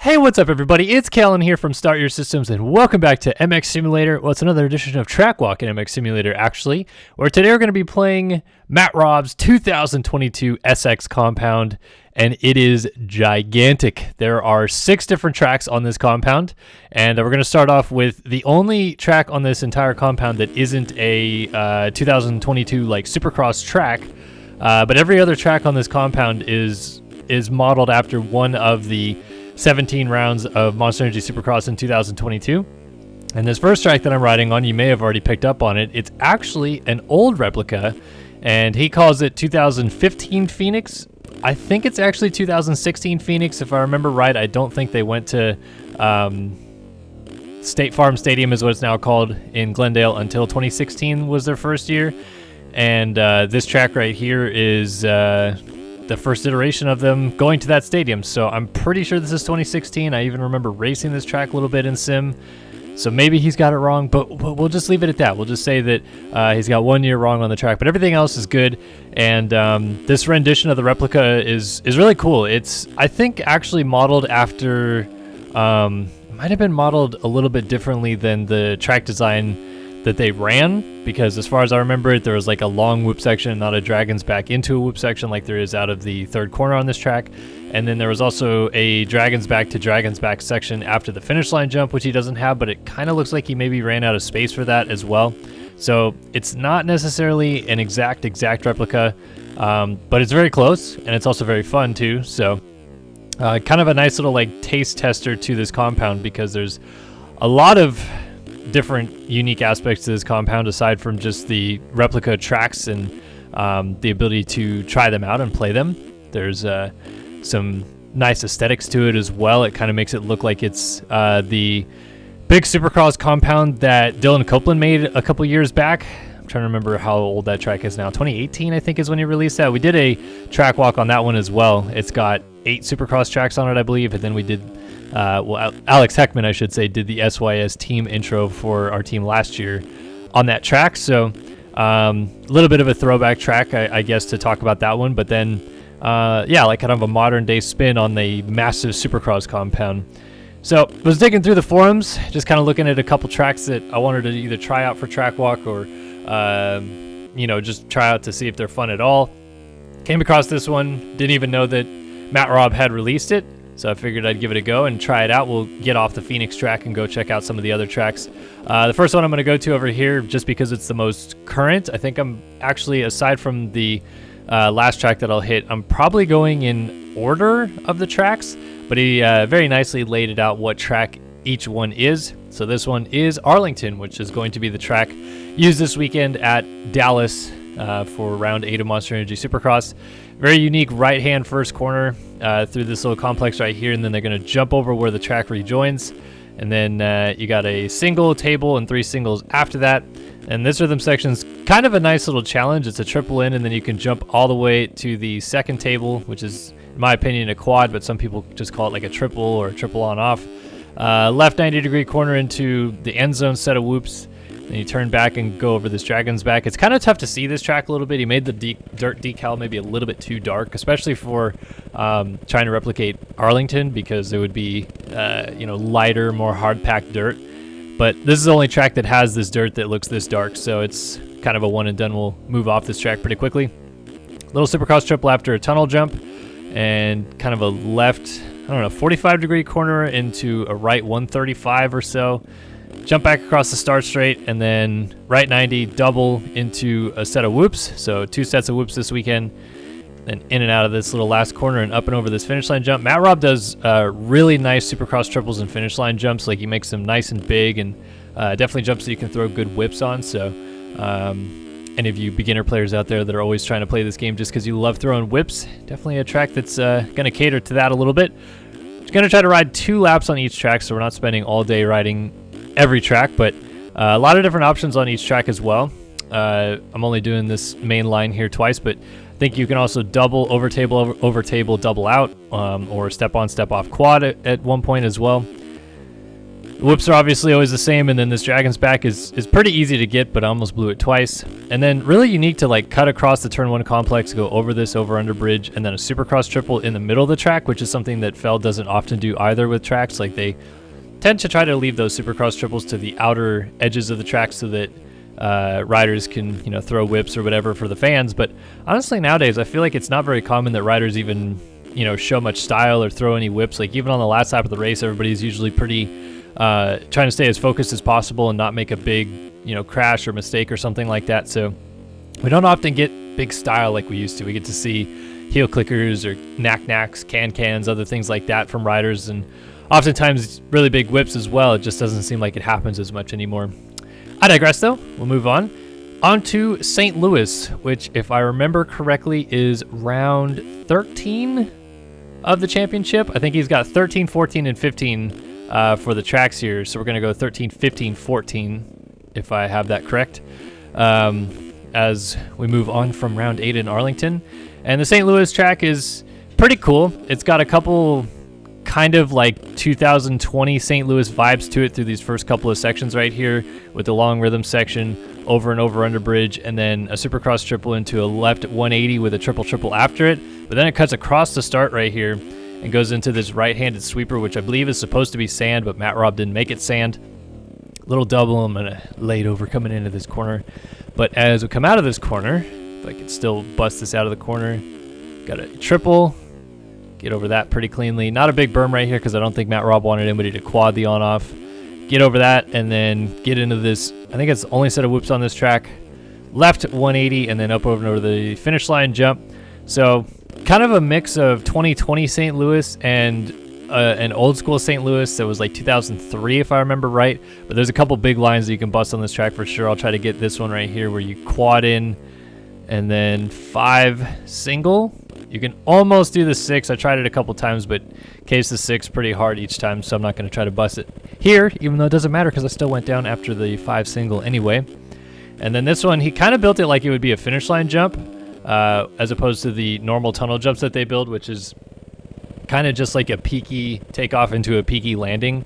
Hey, what's up everybody? It's Kalen here from Start Your Systems and welcome back to MX Simulator. Well, it's another edition of Track Walk in MX Simulator actually, where today we're going to be playing Matt Rob's 2022 SX Compound, and it is gigantic. There are 6 different tracks on this compound, and we're going to start off with the only track on this entire compound that isn't a 2022 like Supercross track, but every other track on this compound is modeled after one of the 17 rounds of Monster Energy Supercross in 2022. And this first track that I'm riding on, you may have already picked up on it. It's actually an old replica, and he calls it 2015 Phoenix. I think it's actually 2016 Phoenix, if I remember right. I don't think they went to State Farm Stadium is what it's now called in Glendale until 2016 was their first year. And this track right here is the first iteration of them going to that stadium. So I'm pretty sure this is 2016. I even remember racing this track a little bit in sim. So maybe he's got it wrong, but we'll just leave it at that. We'll just say that he's got 1 year wrong on the track, but everything else is good. And this rendition of the replica is really cool. It's, I think, actually modeled after, might have been modeled a little bit differently than the track design that they ran, because as far as I remember it, there was like a long whoop section, not a dragon's back into a whoop section like there is out of the third corner on this track. And then there was also a dragon's back to dragon's back section after the finish line jump, which he doesn't have, but it kind of looks like he maybe ran out of space for that as well. So it's not necessarily an exact replica, but it's very close, and it's also very fun too. So kind of a nice little like taste tester to this compound, because there's a lot of different unique aspects to this compound aside from just the replica tracks and the ability to try them out and play them. There's some nice aesthetics to it as well. It kind of makes it look like it's the big Supercross compound that Dylan Copeland made a couple years back. I'm trying to remember how old that track is now. 2018 I think is when he released that. We did a track walk on that one as well. It's got 8 Supercross tracks on it, I believe, and then we did Alex Heckman, I should say, did the SYS team intro for our team last year on that track. So a little bit of a throwback track, I guess, to talk about that one. But then, yeah, like kind of a modern day spin on the massive Supercross compound. So I was digging through the forums, just kind of looking at a couple tracks that I wanted to either try out for track walk or, you know, just try out to see if they're fun at all. Came across this one, didn't even know that Matt Rob had released it. So I figured I'd give it a go and try it out. We'll get off the Phoenix track and go check out some of the other tracks. The first one I'm going to go to over here, just because it's the most current. I think I'm actually, aside from the last track that I'll hit, I'm probably going in order of the tracks. But he very nicely laid it out what track each one is. So this one is Arlington, which is going to be the track used this weekend at Dallas for round 8 of Monster Energy Supercross. Very unique right-hand first corner through this little complex right here, and then they're going to jump over where the track rejoins. And then you got a single, table, and 3 singles after that. And this rhythm section's kind of a nice little challenge. It's a triple in, and then you can jump all the way to the second table, which is, in my opinion, a quad, but some people just call it like a triple or a triple on-off. Left 90-degree corner into the end zone set of whoops. Then you turn back and go over this dragon's back. It's kind of tough to see this track a little bit. He made the dirt decal maybe a little bit too dark, especially for trying to replicate Arlington, because it would be you know, lighter, more hard-packed dirt. But this is the only track that has this dirt that looks this dark, so it's kind of a one and done. We'll move off this track pretty quickly. Little Supercross triple after a tunnel jump, and kind of a left, I don't know, 45-degree corner into a right 135 or so. Jump back across the start straight, and then right 90, double into a set of whoops. So 2 sets of whoops this weekend. Then in and out of this little last corner and up and over this finish line jump. Matt Rob does really nice Supercross triples and finish line jumps. Like, he makes them nice and big, and definitely jumps that you can throw good whips on. So any of you beginner players out there that are always trying to play this game just because you love throwing whips, definitely a track that's going to cater to that a little bit. Going to try to ride 2 laps on each track, so we're not spending all day riding every track, but a lot of different options on each track as well. I'm only doing this main line here twice, but I think you can also double, over table, double out, or step on, step off quad at one point as well. The whoops are obviously always the same, and then this dragon's back is pretty easy to get, but I almost blew it twice. And then really unique to like cut across the turn 1 complex, go over this over-under bridge, and then a Supercross triple in the middle of the track, which is something that Feld doesn't often do either with tracks. Like they tend to try to leave those Supercross triples to the outer edges of the track so that riders can, you know, throw whips or whatever for the fans. But honestly, nowadays, I feel like it's not very common that riders even, you know, show much style or throw any whips. Like even on the last lap of the race, everybody's usually pretty trying to stay as focused as possible and not make a big, you know, crash or mistake or something like that. So we don't often get big style like we used to. We get to see heel clickers or knack-knacks, can-cans, other things like that from riders, and oftentimes really big whips as well. It just doesn't seem like it happens as much anymore. I digress though. We'll move on. On to St. Louis, which if I remember correctly is round 13 of the championship. I think he's got 13, 14, and 15 for the tracks here. So we're going to go 13, 15, 14, if I have that correct, as we move on from round 8 in Arlington. And the St. Louis track is pretty cool. It's got a couple kind of like 2020 St. Louis vibes to it through these first couple of sections right here, with the long rhythm section, over and over under bridge, and then a Supercross triple into a left 180 with a triple after it. But then it cuts across the start right here and goes into this right-handed sweeper, which I believe is supposed to be sand, but Matt Robb didn't make it sand. Little double, I'm gonna lay it over coming into this corner. But as we come out of this corner, if I can still bust this out of the corner, got a triple, get over that pretty cleanly. Not a big berm right here because I don't think Matt Robb wanted anybody to quad the on-off. Get over that and then get into this, I think it's the only set of whoops on this track. Left 180 and then up over the finish line jump. So kind of a mix of 2020 St. Louis and an old school St. Louis that was like 2003 if I remember right. But there's a couple big lines that you can bust on this track for sure. I'll try to get this one right here where you quad in and then 5 single. You can almost do the 6. I tried it a couple times, but case the 6 pretty hard each time, so I'm not going to try to bust it here, even though it doesn't matter because I still went down after the 5 single anyway. And then this one, he kind of built it like it would be a finish line jump, as opposed to the normal tunnel jumps that they build, which is kind of just like a peaky takeoff into a peaky landing,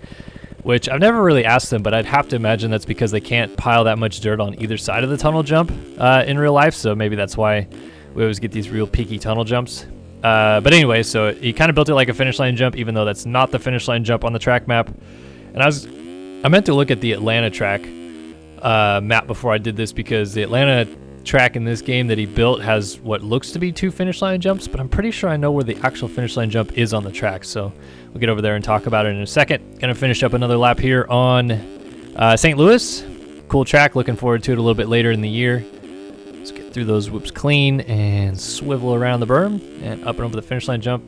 which I've never really asked them, but I'd have to imagine that's because they can't pile that much dirt on either side of the tunnel jump in real life, so maybe that's why we always get these real peaky tunnel jumps. But anyway, so he kind of built it like a finish line jump, even though that's not the finish line jump on the track map. And I meant to look at the Atlanta track map before I did this, because the Atlanta track in this game that he built has what looks to be 2 finish line jumps, but I'm pretty sure I know where the actual finish line jump is on the track. So we'll get over there and talk about it in a second. Gonna finish up another lap here on St. Louis. Cool track, looking forward to it a little bit later in the year. Let's get through those whoops clean and swivel around the berm and up and over the finish line jump.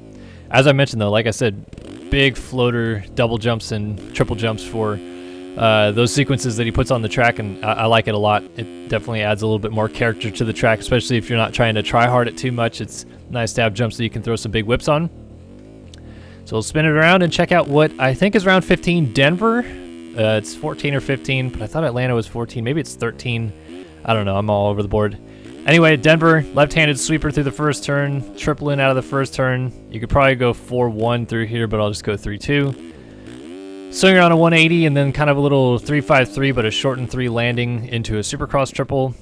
As I mentioned though, like I said, big floater double jumps and triple jumps for those sequences that he puts on the track, and I like it a lot. It definitely adds a little bit more character to the track, especially if you're not trying to try hard it too much. It's nice to have jumps that you can throw some big whips on. So we'll spin it around and check out what I think is round 15, Denver. It's 14 or 15, but I thought Atlanta was 14. Maybe it's 13. I don't know. I'm all over the board. Anyway, Denver, left-handed sweeper through the first turn, triple in out of the first turn. You could probably go 4-1 through here, but I'll just go 3-2. Swing around a 180 and then kind of a little 3-5-3, but a shortened 3 landing into a Supercross triple.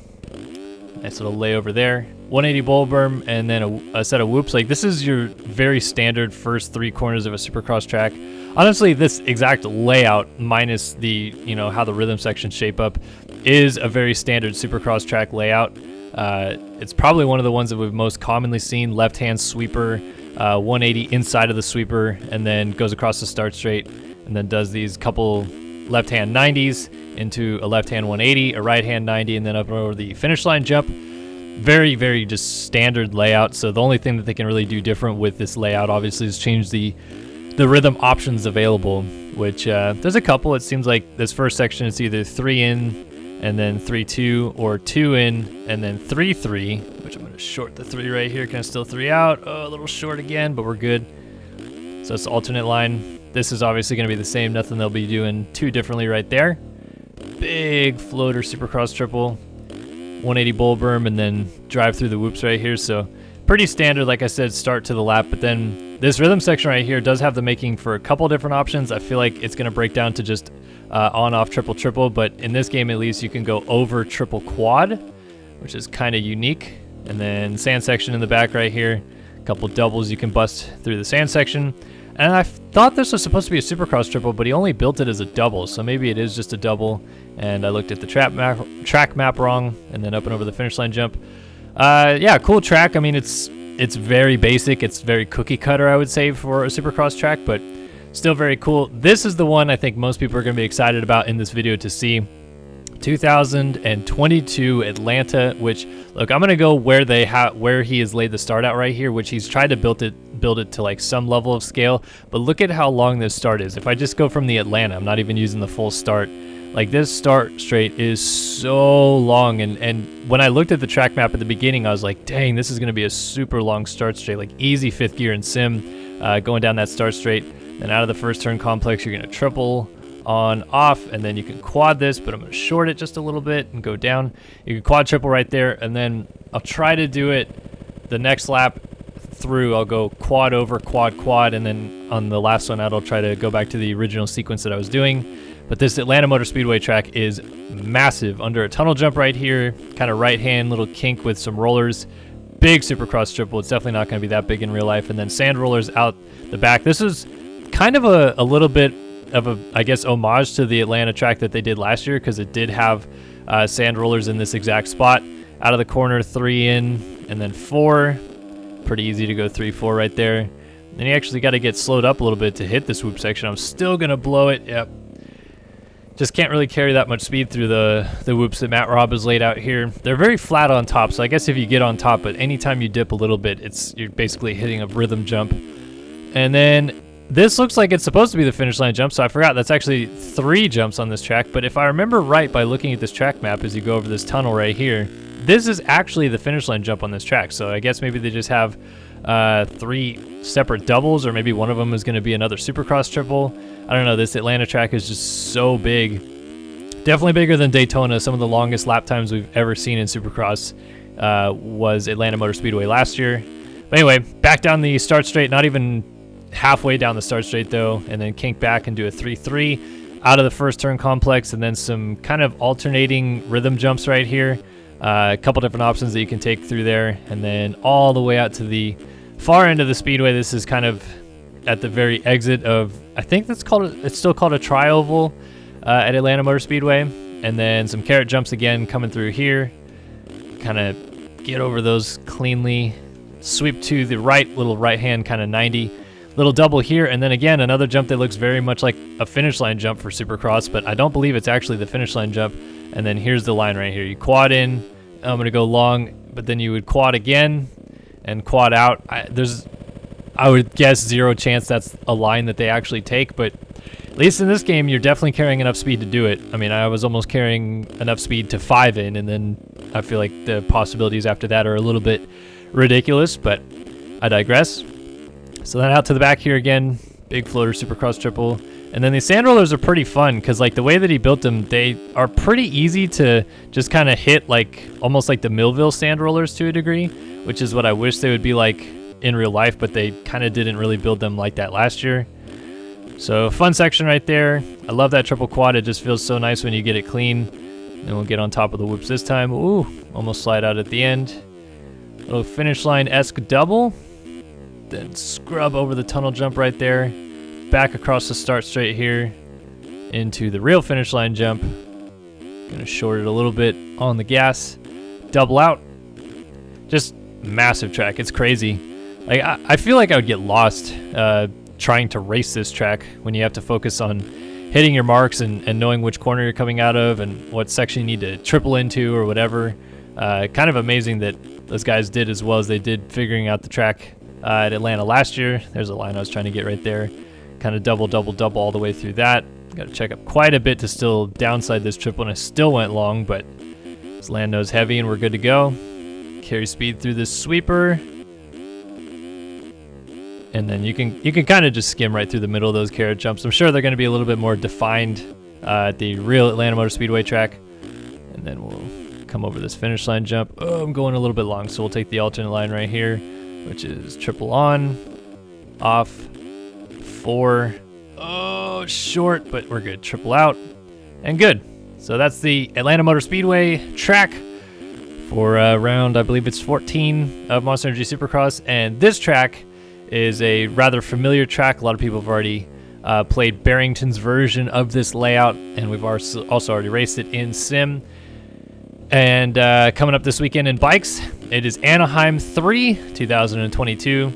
Nice little layover there. 180 bowl berm and then a set of whoops. Like, this is your very standard first 3 corners of a Supercross track. Honestly, this exact layout, minus the, you know, how the rhythm sections shape up, is a very standard Supercross track layout. It's probably one of the ones that we've most commonly seen. Left-hand sweeper, 180 inside of the sweeper, and then goes across the start straight, and then does these couple left-hand 90s into a left-hand 180, a right-hand 90, and then up over the finish line jump. Very, very just standard layout. So the only thing that they can really do different with this layout, obviously, is change the rhythm options available, which there's a couple. It seems like this first section is either 3 in and then 3-2, or 2 in and then 3-3, which I'm going to short the 3 right here. Can I still 3 out? Oh, a little short again, but we're good. So it's the alternate line. This is obviously going to be the same. Nothing they'll be doing too differently right there. Big floater Supercross triple, 180 bowl berm, and then drive through the whoops right here. So pretty standard, like I said, start to the lap. But then this rhythm section right here does have the making for a couple different options. I feel like it's going to break down to just on, off, triple, triple. But in this game, at least, you can go over triple quad, which is kind of unique. And then sand section in the back right here. A couple doubles you can bust through the sand section. And I thought this was supposed to be a Supercross triple, but he only built it as a double, so maybe it is just a double. And I looked at the track map wrong, and then up and over the finish line jump. Yeah, cool track. I mean, it's very basic. It's very cookie cutter, I would say, for a Supercross track, but still very cool. This is the one I think most people are going to be excited about in this video to see. 2022 Atlanta, which, look, I'm going to go where he has laid the start out right here, which he's tried to build it to like some level of scale, but look at how long this start is. If I just go from the Atlanta, I'm not even using the full start. Like, this start straight is so long, and when I looked at the track map at the beginning, I was like, dang, this is going to be a super long start straight, like easy 5th gear in sim, going down that start straight. Then out of the first turn complex, you're going to triple on, off, and then you can quad this, but I'm going to short it just a little bit and go down. You can quad triple right there, and then I'll try to do it the next lap through. I'll go quad over, quad, quad, and then on the last one out, I'll try to go back to the original sequence that I was doing. But this Atlanta Motor Speedway track is massive. Under a tunnel jump right here, kind of right hand, little kink with some rollers. Big Supercross triple. It's definitely not going to be that big in real life. And then sand rollers out the back. This is kind of a little bit of a, I guess, homage to the Atlanta track that they did last year, because it did have sand rollers in this exact spot. Out of the corner, 3 in, and then 4. Pretty easy to go 3-4 right there. Then you actually got to get slowed up a little bit to hit the swoop section. I'm still going to blow it. Yep. Just can't really carry that much speed through the whoops that Matt Robb has laid out here. They're very flat on top, so I guess if you get on top, but anytime you dip a little bit, you're basically hitting a rhythm jump. And then this looks like it's supposed to be the finish line jump, so I forgot that's actually 3 jumps on this track. But if I remember right by looking at this track map as you go over this tunnel right here, this is actually the finish line jump on this track. So I guess maybe they just have 3 separate doubles, or maybe one of them is going to be another Supercross triple. I don't know. This Atlanta track is just so big. Definitely bigger than Daytona. Some of the longest lap times we've ever seen in Supercross was Atlanta Motor Speedway last year. But anyway, back down the start straight, not even halfway down the start straight though, and then kink back and do a 3-3 out of the first turn complex, and then some kind of alternating rhythm jumps right here. A couple different options that you can take through there, and then all the way out to the far end of the speedway. This is kind of at the very exit of, I think it's still called a tri-oval at Atlanta Motor Speedway. And then some carrot jumps again coming through here. Kind of get over those cleanly. Sweep to the right, little right hand kind of 90. Little double here, and then again another jump that looks very much like a finish line jump for Supercross, but I don't believe it's actually the finish line jump. And then here's the line right here. You quad in, I'm going to go long, but then you would quad again and quad out. I would guess 0 chance that's a line that they actually take, but at least in this game, you're definitely carrying enough speed to do it. I mean, I was almost carrying enough speed to 5 in, and then I feel like the possibilities after that are a little bit ridiculous, but I digress. So then out to the back here again, big floater Supercross triple. And then the sand rollers are pretty fun, because like the way that he built them, they are pretty easy to just kind of hit, like almost like the Millville sand rollers to a degree, which is what I wish they would be like in real life, but they kind of didn't really build them like that last year. So fun section right there. I love that triple quad. It just feels so nice when you get it clean. And we'll get on top of the whoops this time. Ooh, almost slide out at the end. Little finish line-esque double. Then scrub over the tunnel jump right there. Back across the start straight here into the real finish line jump. Gonna short it a little bit on the gas. Double out. Just massive track. It's crazy. Like I feel like I would get lost trying to race this track when you have to focus on hitting your marks and knowing which corner you're coming out of and what section you need to triple into or whatever. Kind of amazing that those guys did as well as they did figuring out the track at Atlanta last year. There's a line I was trying to get right there. Kind of double all the way through that. Got to check up quite a bit to still downside this triple, and I still went long, but this land nose heavy and we're good to go. Carry speed through this sweeper. And then you can kind of just skim right through the middle of those carrot jumps. I'm sure they're going to be a little bit more defined at the real Atlanta Motor Speedway track. And then we'll come over this finish line jump. Oh, I'm going a little bit long, so we'll take the alternate line right here, which is triple on, off, 4. Oh, short, but we're good. Triple out. and good. So that's the Atlanta Motor Speedway track for round, I believe it's 14 of Monster Energy Supercross. And this track is a rather familiar track. A lot of people have already played Barrington's version of this layout, and we've also already raced it in sim. And coming up this weekend in bikes, it is Anaheim 3, 2022.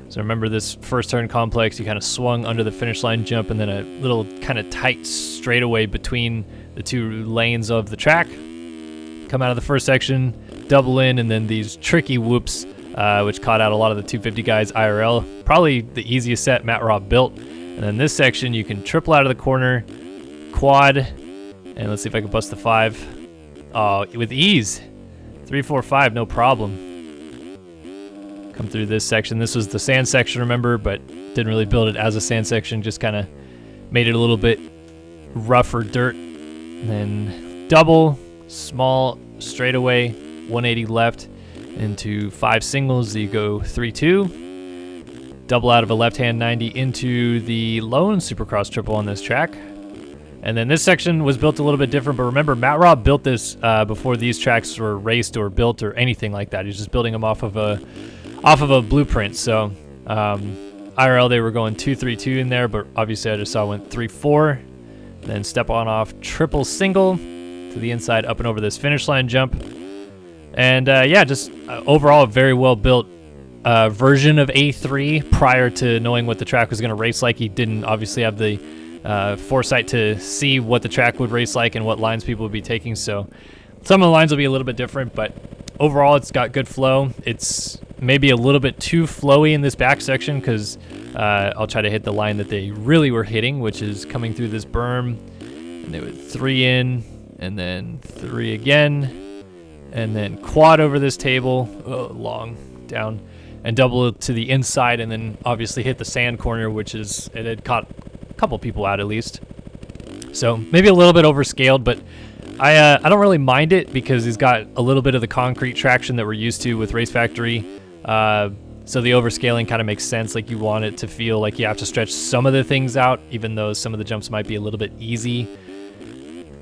So remember this first turn complex, you kind of swung under the finish line jump, and then a little kind of tight straightaway between the two lanes of the track. Come out of the first section, double in, and then these tricky whoops, which caught out a lot of the 250 guys IRL. Probably the easiest set Matt Robb built. And then this section, you can triple out of the corner, quad, and let's see if I can bust the 5. Oh, with ease. 3, 4, 5, no problem. Come through this section. This was the sand section, remember, but didn't really build it as a sand section, just kind of made it a little bit rougher dirt. And then double, small, straightaway, 180 left into 5 singles. You go 3-2. Double out of a left-hand 90 into the lone Supercross triple on this track. And then this section was built a little bit different, but remember, Matt Robb built this before these tracks were raced or built or anything like that. He's just building them off of a blueprint. So IRL, they were going 2-3-2 in there, but obviously I just saw went 3-4. Then step on off, triple single to the inside, up and over this finish line jump. And yeah, just overall a very well built version of A3 prior to knowing what the track was going to race like. He didn't obviously have the foresight to see what the track would race like and what lines people would be taking. So some of the lines will be a little bit different, but overall it's got good flow. It's maybe a little bit too flowy in this back section because I'll try to hit the line that they really were hitting, which is coming through this berm. And they would 3 in and then 3 again and then quad over this table, long down, and double to the inside, and then obviously hit the sand corner, which is, it had caught a couple people out at least. So maybe a little bit overscaled, but I don't really mind it because he's got a little bit of the concrete traction that we're used to with Race Factory. So the overscaling kind of makes sense. Like, you want it to feel like you have to stretch some of the things out, even though some of the jumps might be a little bit easy.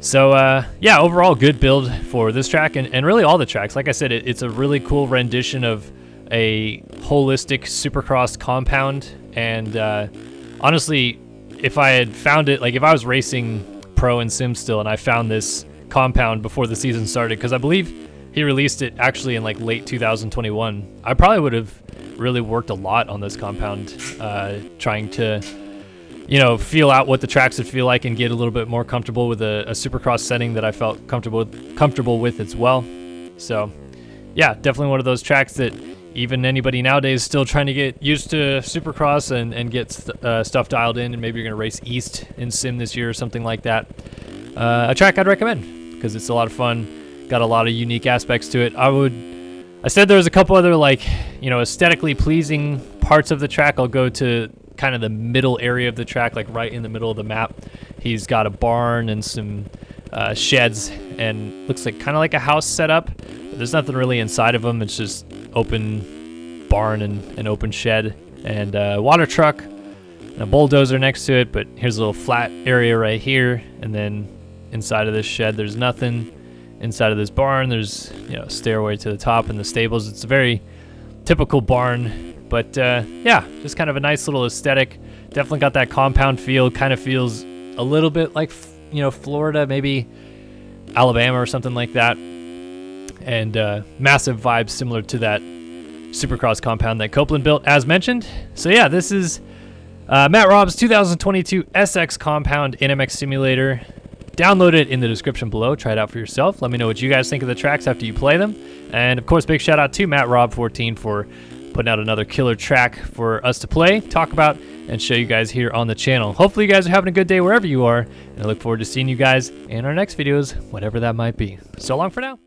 So yeah, overall good build for this track and really all the tracks. Like I said, it's a really cool rendition of a holistic Supercross compound. And honestly, if I had found it, like if I was racing pro and sim still and I found this compound before the season started, because I believe he released it actually in like late 2021, I probably would have really worked a lot on this compound, trying to, you know, feel out what the tracks would feel like and get a little bit more comfortable with a Supercross setting that I felt comfortable with as well. So yeah, definitely one of those tracks that even anybody nowadays still trying to get used to Supercross and get stuff dialed in, and maybe you're going to race East in sim this year or something like that. A track I'd recommend because it's a lot of fun, got a lot of unique aspects to it. I said there was a couple other, like, you know, aesthetically pleasing parts of the track. I'll go to kind of the middle area of the track, like right in the middle of the map. He's got a barn and some sheds, and looks like kind of like a house setup. But there's nothing really inside of them. It's just open barn and an open shed and a water truck and a bulldozer next to it. But here's a little flat area right here, and then inside of this shed there's nothing. Inside of this barn there's, you know, a stairway to the top and the stables. It's a very typical barn, but yeah, just kind of a nice little aesthetic. Definitely got that compound feel. Kind of feels a little bit like, you know, Florida, maybe Alabama or something like that. And massive vibes similar to that Supercross compound that Copeland built, as mentioned. So yeah, this is Matt Robb's 2022 SX Compound NMX Simulator. Download it in the description below. Try it out for yourself. Let me know what you guys think of the tracks after you play them. And of course, big shout out to Matt Robb 14 for putting out another killer track for us to play, talk about, and show you guys here on the channel. Hopefully you guys are having a good day wherever you are, and I look forward to seeing you guys in our next videos, whatever that might be. So long for now.